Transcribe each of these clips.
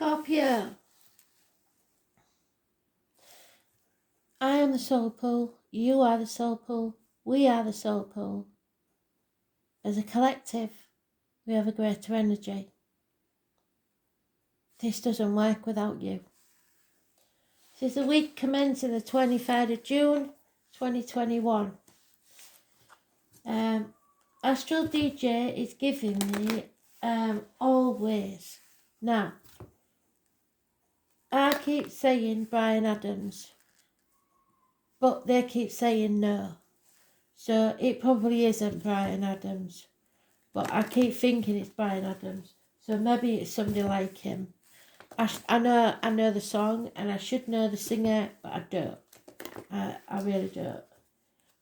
Scorpio, I am the soul pool, you are the soul pool, we are the soul pool. As a collective, we have a greater energy. This doesn't work without you. This is the week commencing the 23rd of June, 2021. Astral DJ is giving me always. Now, I keep saying Bryan Adams, but they keep saying no. So it probably isn't Bryan Adams, but I keep thinking it's Bryan Adams. So maybe it's somebody like him. I know the song and I should know the singer, but I don't. I really don't.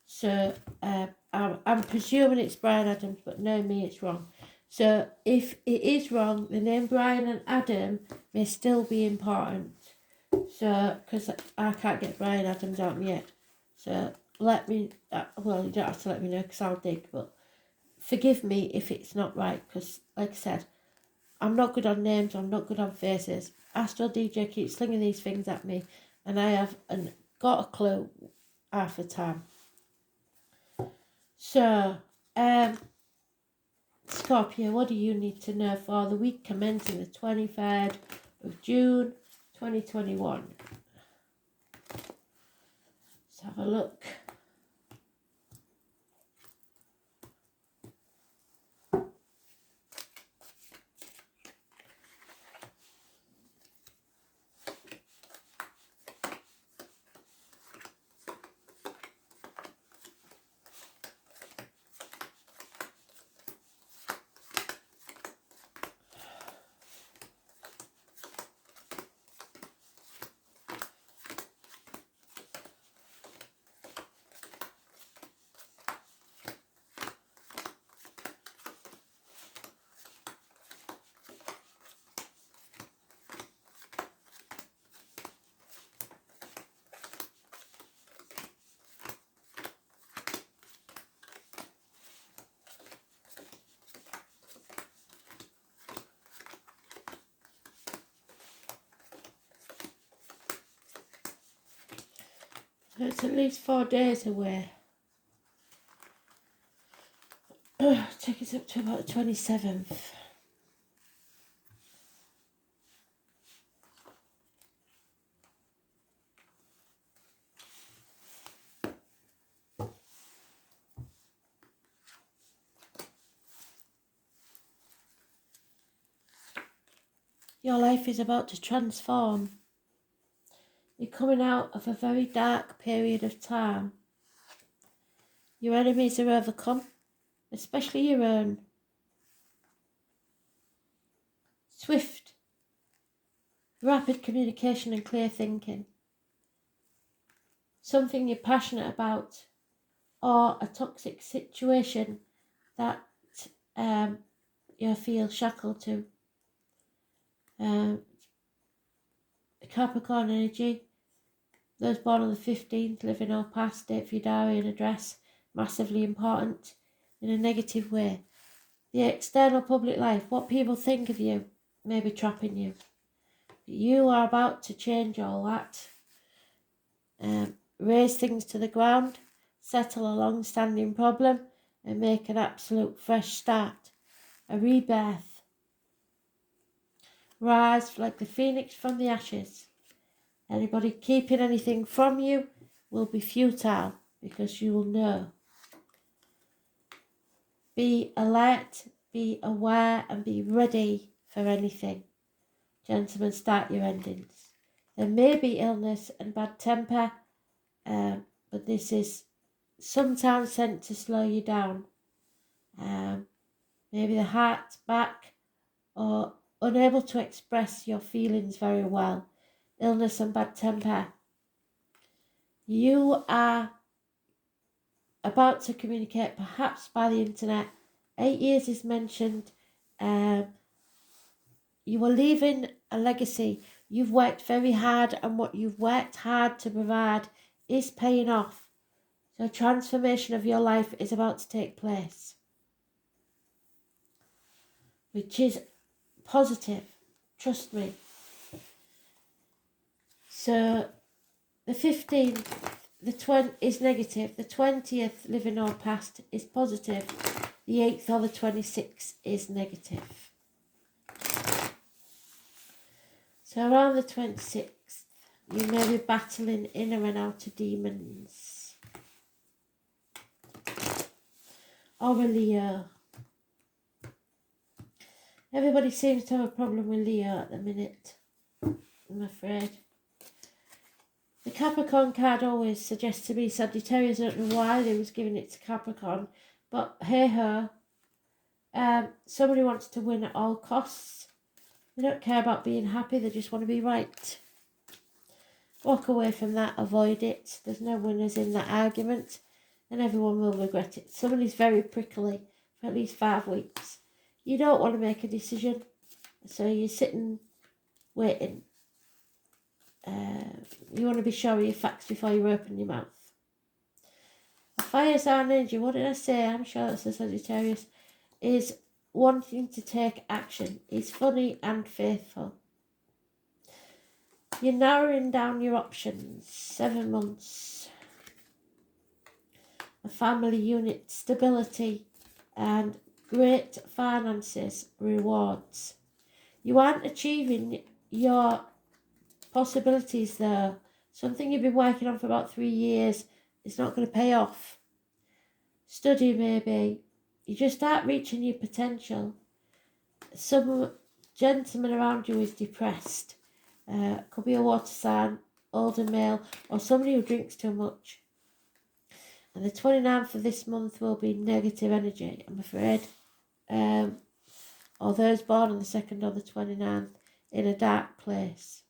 So I'm presuming it's Bryan Adams, but no, me, it's wrong. So if it is wrong, the name Bryan and Adam may still be important. So, because I can't get Bryan Adams out of my head. So let me, well, you don't have to let me know because I'll dig, but forgive me if it's not right because, like I said, I'm not good on names, I'm not good on faces. Astral DJ keeps slinging these things at me and I haven't got a clue half the time. So, Scorpio, what do you need to know for the week commencing the 23rd of June 2021? Let's have a look. It's at least 4 days away. Take us up to about the 27th. Your life is about to transform. You're coming out of a very dark period of time. Your enemies are overcome, especially your own. Swift, rapid communication and clear thinking. Something you're passionate about, or a toxic situation that you feel shackled to. Capricorn energy. Those born on the 15th, living or past, date for your diary and address, massively important in a negative way. The external public life, what people think of you, may be trapping you. But you are about to change all that. Raise things to the ground, settle a long-standing problem, and make an absolute fresh start. A rebirth. Rise like the phoenix from the ashes. Anybody keeping anything from you will be futile because you will know. Be alert, be aware and be ready for anything. Gentlemen, start your endings. There may be illness and bad temper, but this is sometimes sent to slow you down. Maybe the heart back or unable to express your feelings very well. Illness and bad temper. You are about to communicate perhaps by the internet. 8 years is mentioned. You are leaving a legacy. You've worked very hard and what you've worked hard to provide is paying off. So transformation of your life is about to take place, which is positive. Trust me. So the 15th, the 20th is negative. The 20th, living or past, is positive. The 8th or the 26th is negative. So around the 26th, you may be battling inner and outer demons. Or a Leo. Everybody seems to have a problem with Leo at the minute, I'm afraid. The Capricorn card always suggests to me Sagittarius. I don't know why they was giving it to Capricorn, but hey ho. Somebody wants to win at all costs. They don't care about being happy, they just want to be right. Walk away from that, avoid it. There's no winners in that argument, and everyone will regret it. Somebody's very prickly for at least 5 weeks. You don't want to make a decision, so you're sitting waiting. You want to be sure of your facts before you open your mouth. A fire sign energy, what did I say? I'm sure that's a Sagittarius. Is wanting to take action. Is funny and faithful. You're narrowing down your options. 7 months. A family unit, stability, and great finances, rewards. You aren't achieving your possibilities though. Something you've been working on for about 3 years is not going to pay off. Study maybe. You just aren't reaching your potential. Some gentleman around you is depressed. Could be a water sign, older male, or somebody who drinks too much. And the 29th of this month will be negative energy, I'm afraid. Or those born on the 2nd or the 29th in a dark place.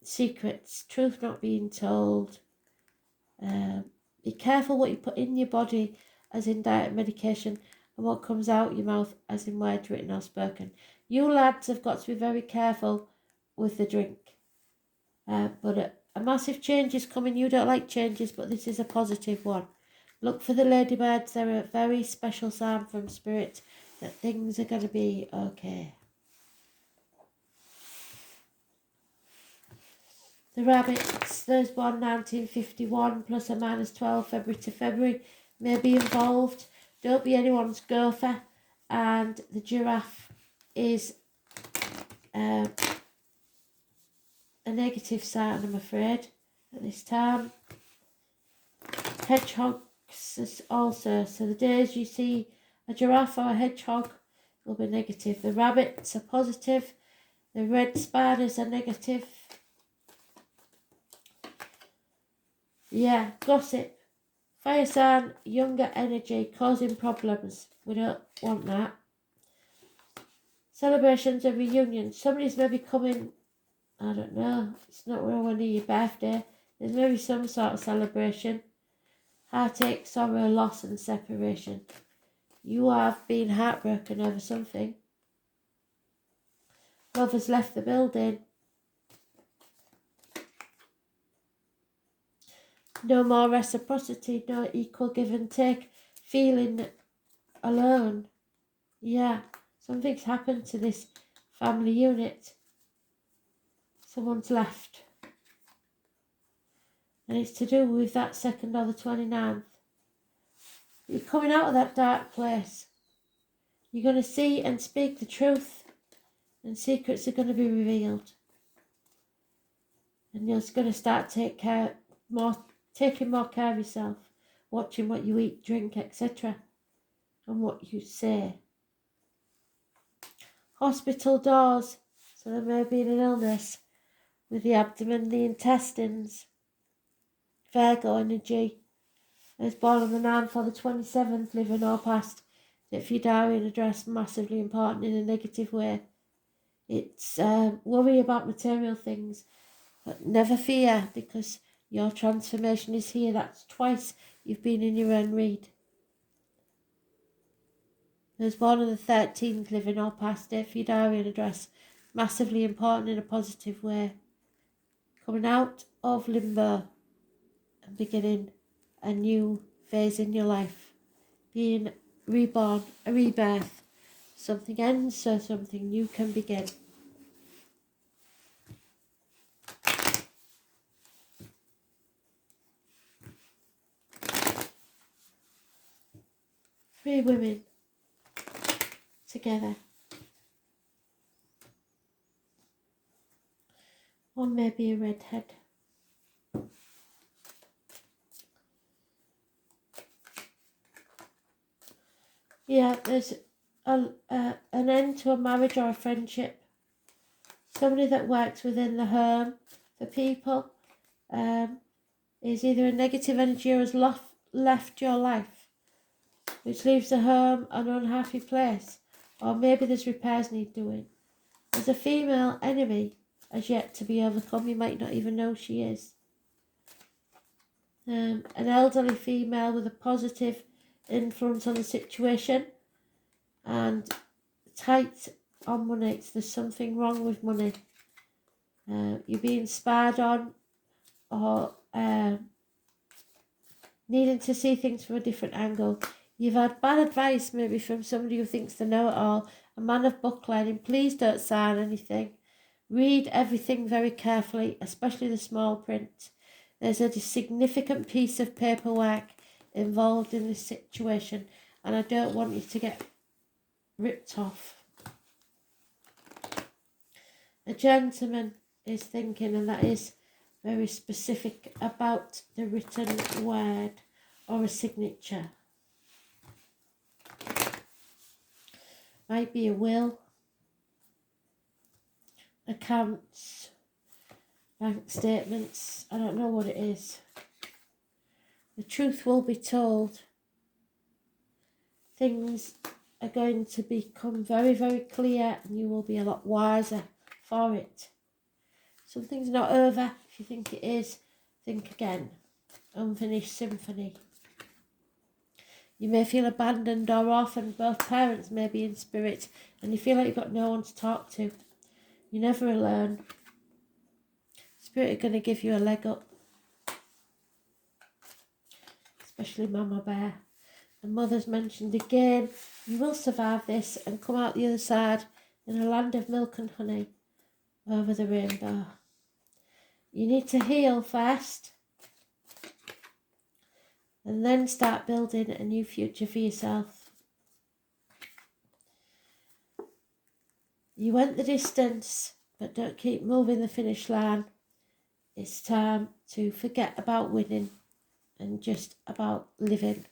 Secrets, truth not being told. Be careful what you put in your body, as in diet and medication, and what comes out your mouth, as in words written or spoken. You lads have got to be very careful with the drink. But a massive change is coming. You don't like changes, but this is a positive one. Look for the ladybirds. They're a very special sign from Spirit that things are going to be okay. The rabbits, those born 1951 plus or minus 12 February to February, may be involved. Don't be anyone's gopher. And the giraffe is a negative sign, I'm afraid, at this time. Hedgehogs also. So the days you see a giraffe or a hedgehog will be negative. The rabbits are positive. The red spiders are negative. Yeah, gossip. Fire sign, younger energy, causing problems. We don't want that. Celebrations of reunion. Somebody's maybe coming, I don't know, it's not really your birthday. There's maybe some sort of celebration. Heartache, sorrow, loss and separation. You have been heartbroken over something. Love has left the building. No more reciprocity, no equal give and take. Feeling alone. Yeah, something's happened to this family unit. Someone's left. And it's to do with that 2nd or the 29th. You're coming out of that dark place. You're going to see and speak the truth. And secrets are going to be revealed. And you're going to start taking more care of yourself. Watching what you eat, drink, etc. And what you say. Hospital doors. So there may be an illness with the abdomen, the intestines. Virgo energy. I was born on the 9th or the 27th, living or past. If your diary and address, massively important in a negative way. It's worry about material things, but never fear, because your transformation is here. That's twice you've been in your own read. I was born on the 13th, living or past. If your diary and address, massively important in a positive way. Coming out of limbo and beginning a new phase in your life. Being reborn, a rebirth. Something ends so something new can begin. 3 women together. One may be a redhead. Yeah, there's an end to a marriage or a friendship. Somebody that works within the home for people is either a negative energy or has left your life, which leaves the home an unhappy place, or maybe there's repairs need doing. There's a female enemy as yet to be overcome. You might not even know she is. An elderly female with a positive influence on the situation and tight on money. There's something wrong with money. You're being spied on, or needing to see things from a different angle. You've had bad advice maybe from somebody who thinks they know it all, a man of book learning. Please don't sign anything. Read everything very carefully, especially the small print. There's a significant piece of paperwork involved in this situation, and I don't want you to get ripped off. A gentleman is thinking, and that is very specific about the written word or a signature. Might be a will, accounts, bank statements. I don't know what it is. The truth will be told. Things are going to become very, very clear, and you will be a lot wiser for it. Something's not over. If you think it is, think again. Unfinished symphony. You may feel abandoned or orphaned. Both parents may be in spirit, and you feel like you've got no one to talk to. You're never alone. Spirit are going to give you a leg up. Especially Mama Bear. And Mother's mentioned again, you will survive this and come out the other side in a land of milk and honey over the rainbow. You need to heal first, and then start building a new future for yourself. You went the distance, but don't keep moving the finish line. It's time to forget about winning and just about living.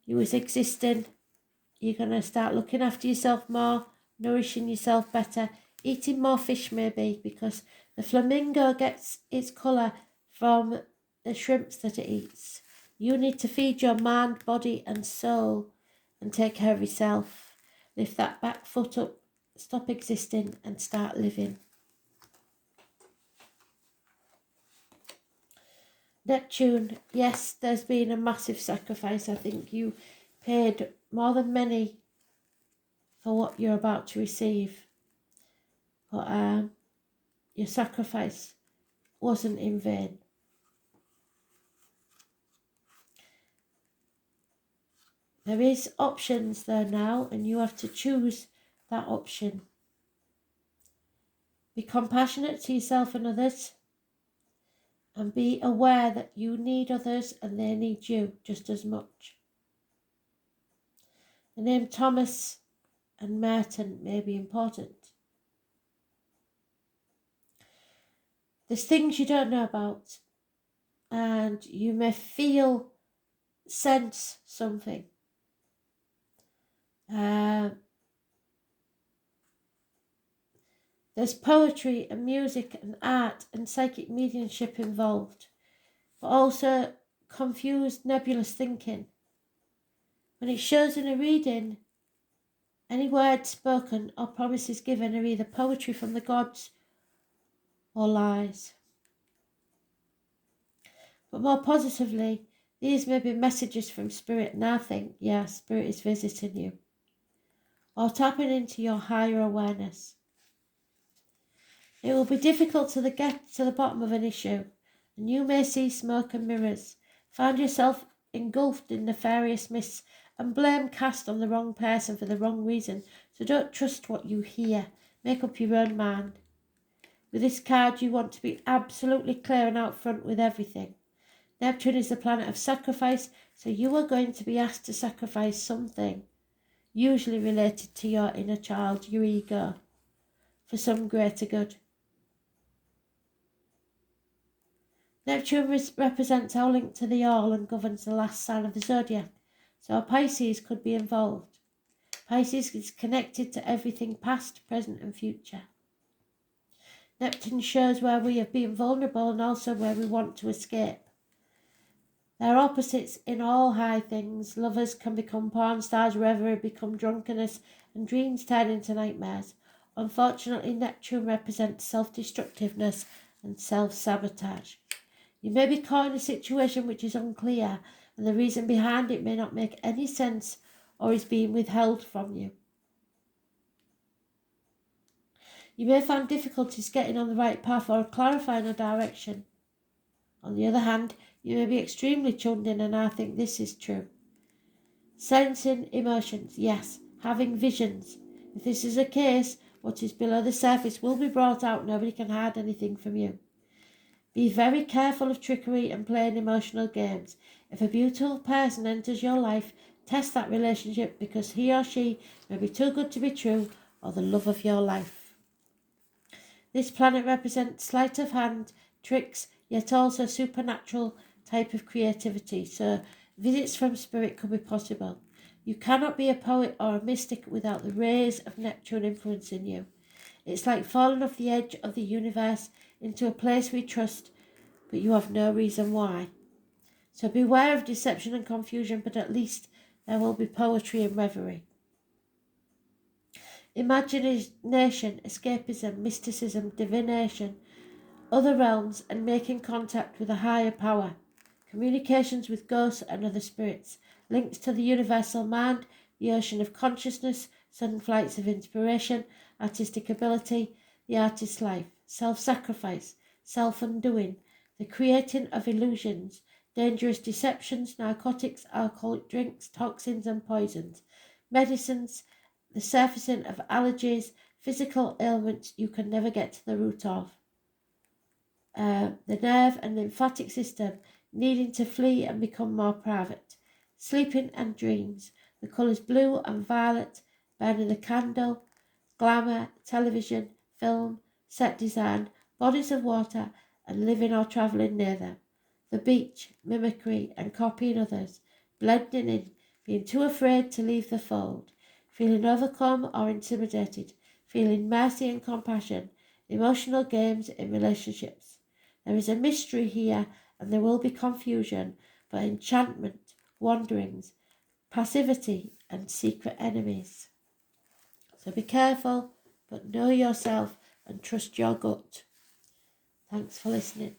You was existing. You're going to start looking after yourself more, nourishing yourself better, eating more fish maybe, because the flamingo gets its colour from the shrimps that it eats. You need to feed your mind, body and soul and take care of yourself. Lift that back foot up, stop existing and start living. Neptune, yes, there's been a massive sacrifice. I think you paid more than many for what you're about to receive. But your sacrifice wasn't in vain. There is options there now, and you have to choose that option. Be compassionate to yourself and others, and be aware that you need others and they need you just as much. The name Thomas and Merton may be important. There's things you don't know about, and you may sense something. There's poetry and music and art and psychic mediumship involved, but also confused, nebulous thinking. When it shows in a reading, any words spoken or promises given are either poetry from the gods or lies. But more positively, these may be messages from Spirit, and I think, yeah, Spirit is visiting you, or tapping into your higher awareness. It will be difficult to get to the bottom of an issue, and you may see smoke and mirrors, find yourself engulfed in nefarious mists, and blame cast on the wrong person for the wrong reason. So don't trust what you hear. Make up your own mind. With this card, you want to be absolutely clear and out front with everything. Neptune is the planet of sacrifice, so you are going to be asked to sacrifice something, usually related to your inner child, your ego, for some greater good. Neptune represents our link to the all and governs the last sign of the zodiac, so a Pisces could be involved. Pisces is connected to everything past, present and future. Neptune shows where we have been vulnerable and also where we want to escape. There are opposites in all high things. Lovers can become porn stars, reverie become drunkenness, and dreams turn into nightmares. Unfortunately, Neptune represents self-destructiveness and self-sabotage. You may be caught in a situation which is unclear, and the reason behind it may not make any sense or is being withheld from you. You may find difficulties getting on the right path or clarifying a direction. On the other hand, you may be extremely tuned in, and I think this is true. Sensing emotions, yes. Having visions. If this is the case, what is below the surface will be brought out. Nobody can hide anything from you. Be very careful of trickery and playing emotional games. If a beautiful person enters your life, test that relationship, because he or she may be too good to be true or the love of your life. This planet represents sleight of hand, tricks, yet also supernatural type of creativity, so visits from spirit could be possible. You cannot be a poet or a mystic without the rays of Neptune influencing you. It's like falling off the edge of the universe into a place we trust, but you have no reason why. So beware of deception and confusion, but at least there will be poetry and reverie. Imagination, escapism, mysticism, divination, other realms, and making contact with a higher power. Communications with ghosts and other spirits. Links to the universal mind, the ocean of consciousness, sudden flights of inspiration, artistic ability, the artist's life. Self-sacrifice, self-undoing, the creating of illusions, dangerous deceptions, narcotics, alcoholic drinks, toxins and poisons, medicines, the surfacing of allergies, physical ailments you can never get to the root of. The nerve and lymphatic system needing to flee and become more private. Sleeping and dreams, the colours blue and violet, burning the candle, glamour, television, film, set design, bodies of water, and living or travelling near them. The beach, mimicry and copying others, blending in, being too afraid to leave the fold, feeling overcome or intimidated, feeling mercy and compassion, emotional games in relationships. There is a mystery here, and there will be confusion, but enchantment, wanderings, passivity, and secret enemies. So be careful, but know yourself and trust your gut. Thanks for listening.